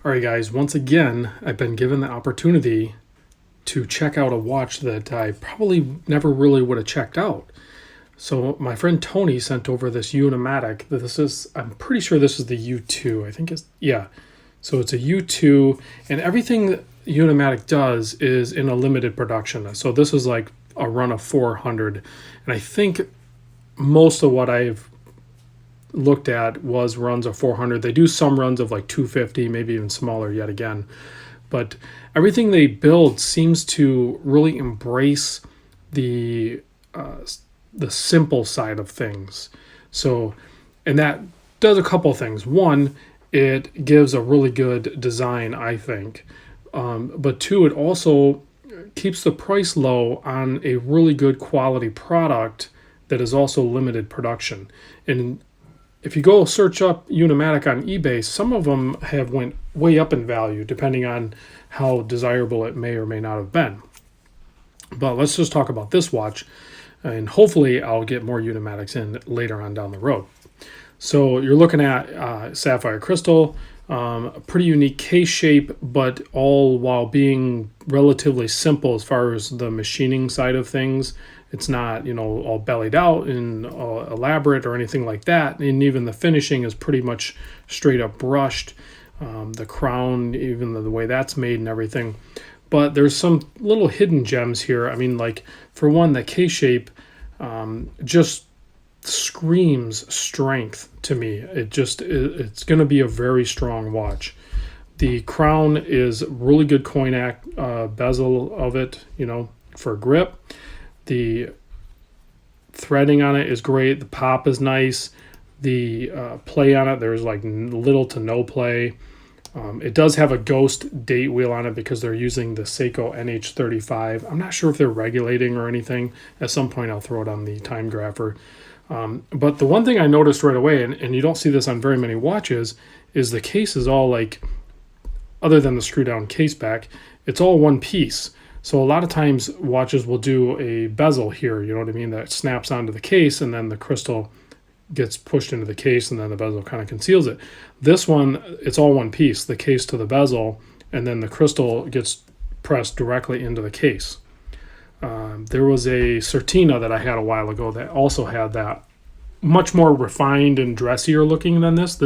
All right, guys, once again, I've been given the opportunity to check out a watch that I probably never really would have checked out. So my friend Tony sent over this Unimatic. I'm pretty sure this is the U2. I think yeah. So it's a U2, and everything that Unimatic does is in a limited production. So this is like a run of 400. And I think most of what I've looked at was runs of 400. They do some runs of like 250, maybe even smaller yet again. But everything they build seems to really embrace the uh, the simple side of things. So, and that does a couple things. One, it gives a really good design, I think. But two, it also keeps the price low on a really good quality product that is also limited production. And if you go search up Unimatic on eBay, some of them have went way up in value depending on how desirable it may or may not have been. But let's just talk about this watch, and hopefully I'll get more Unimatics in later on down the road. So you're looking at sapphire crystal, a pretty unique case shape, but all while being relatively simple as far as the machining side of things. It's not, all bellied out and elaborate or anything like that. And even the finishing is pretty much straight up brushed. The crown, even the way that's made and everything. But there's some little hidden gems here. I mean, like, for one, the K shape just screams strength to me. It's going to be a very strong watch. The crown is really good coin bezel of it, for grip. The threading on it is great. The pop is nice. The play on it, there's like little to no play. It does have a ghost date wheel on it because they're using the Seiko NH35. I'm not sure if they're regulating or anything. At some point, I'll throw it on the time grapher. But the one thing I noticed right away, and you don't see this on very many watches, is the case is all like, other than the screw down case back, it's all one piece. So a lot of times watches will do a bezel here, you know what I mean, that snaps onto the case and then the crystal gets pushed into the case and then the bezel kind of conceals it. This one, it's all one piece, the case to the bezel, and then the crystal gets pressed directly into the case. There was a Certina that I had a while ago that also had that, much more refined and dressier looking than this.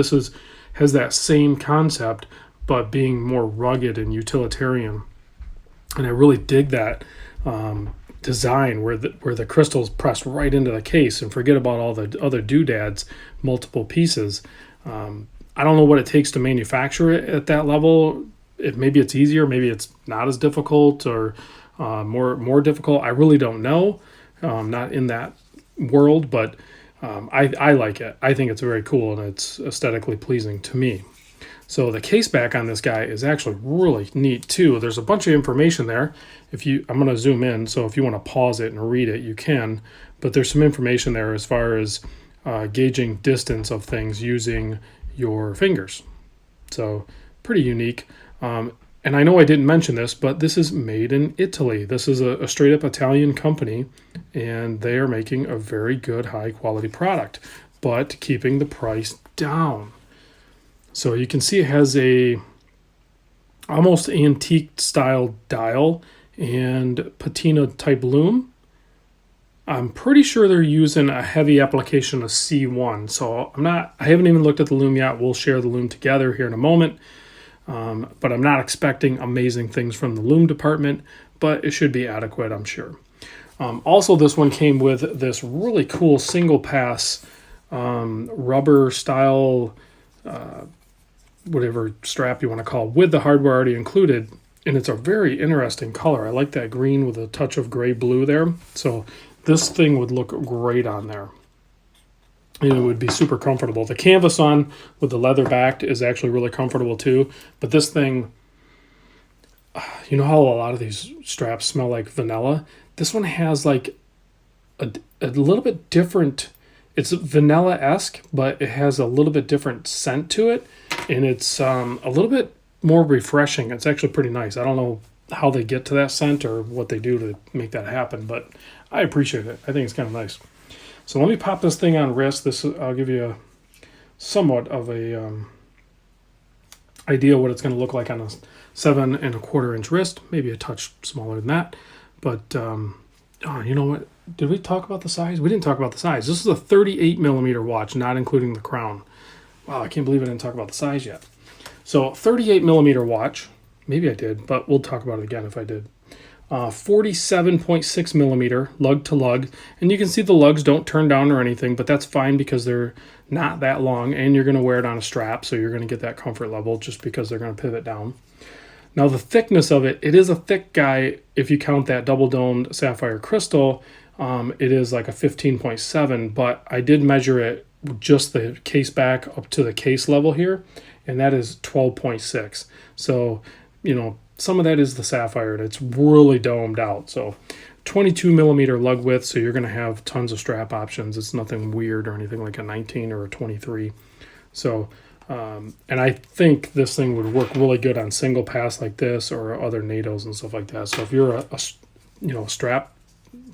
Has that same concept, but being more rugged and utilitarian. And I really dig that design where the crystal's pressed right into the case, and forget about all the other doodads, multiple pieces. I don't know what it takes to manufacture it at that level. Maybe it's easier, maybe it's not as difficult, or more difficult. I really don't know. Not in that world, but I like it. I think it's very cool and it's aesthetically pleasing to me. So the case back on this guy is actually really neat too. There's a bunch of information there. I'm going to zoom in, so if you want to pause it and read it, you can. But there's some information there as far as gauging distance of things using your fingers. So pretty unique. And I know I didn't mention this, but this is made in Italy. This is a straight up Italian company, and they are making a very good high quality product, but keeping the price down. So you can see it has a almost antique style dial and patina type loom. I'm pretty sure they're using a heavy application of C1. So I haven't even looked at the loom yet. We'll share the loom together here in a moment. But I'm not expecting amazing things from the loom department, but it should be adequate, I'm sure. Also, this one came with this really cool single pass rubber style whatever strap you want to call, with the hardware already included, and it's a very interesting color. I like that green with a touch of gray blue there. So this thing would look great on there. And it would be super comfortable. The canvas on with the leather backed is actually really comfortable too. But this thing, you know how a lot of these straps smell like vanilla? This one has like a little bit different. It's vanilla-esque, but it has a little bit different scent to it. And it's a little bit more refreshing. It's actually pretty nice. I don't know how they get to that scent or what they do to make that happen, but I appreciate it. I think it's kind of nice. So let me pop this thing on wrist. I'll give you somewhat of a idea what it's going to look like on a 7¼ inch wrist, maybe a touch smaller than that. But oh, you know what? Did we talk about the size? We didn't talk about the size. This is a 38mm watch, not including the crown. Wow, I can't believe I didn't talk about the size yet. So 38mm watch. Maybe I did, but we'll talk about it again if I did. 47.6mm lug to lug, and you can see the lugs don't turn down or anything, but that's fine because they're not that long, and you're going to wear it on a strap, so you're going to get that comfort level just because they're going to pivot down. Now the thickness of it is a thick guy. If you count that double domed sapphire crystal, it is like a 15.7, but I did measure it just the case back up to the case level here, and that is 12.6. So, you know, some of that is the sapphire, and it's really domed out. So 22mm lug width, so you're going to have tons of strap options. It's nothing weird or anything like a 19 or a 23. So, and I think this thing would work really good on single pass like this or other NATOs and stuff like that. So if you're a strap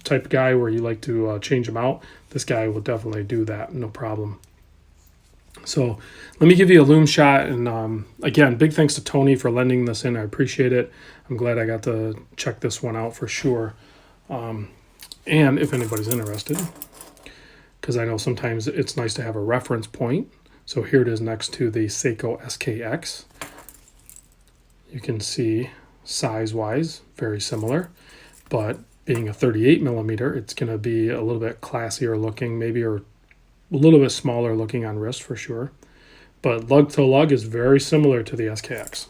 type guy where you like to change them out, this guy will definitely do that, no problem. So let me give you a Loom shot, and again, big thanks to Tony for lending this in. I appreciate it. I'm glad I got to check this one out for sure. And if anybody's interested, because I know sometimes it's nice to have a reference point. So here it is next to the Seiko SKX. You can see size-wise, very similar, but being a 38mm, it's going to be a little bit classier looking, maybe, or a little bit smaller looking on wrist for sure. But lug to lug is very similar to the SKX.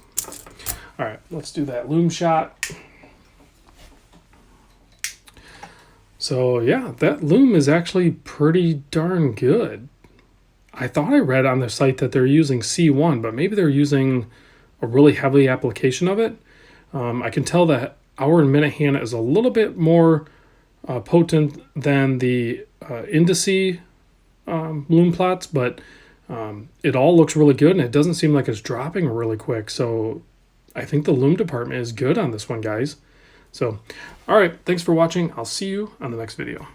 All right, let's do that Loom shot. So yeah, that Loom is actually pretty darn good. I thought I read on their site that they're using C1, but maybe they're using a really heavy application of it. I can tell that hour and minute hand is a little bit more potent than the indice Loom plots, but it all looks really good, and it doesn't seem like it's dropping really quick. So I think the Loom department is good on this one, guys. So, all right, thanks for watching. I'll see you on the next video.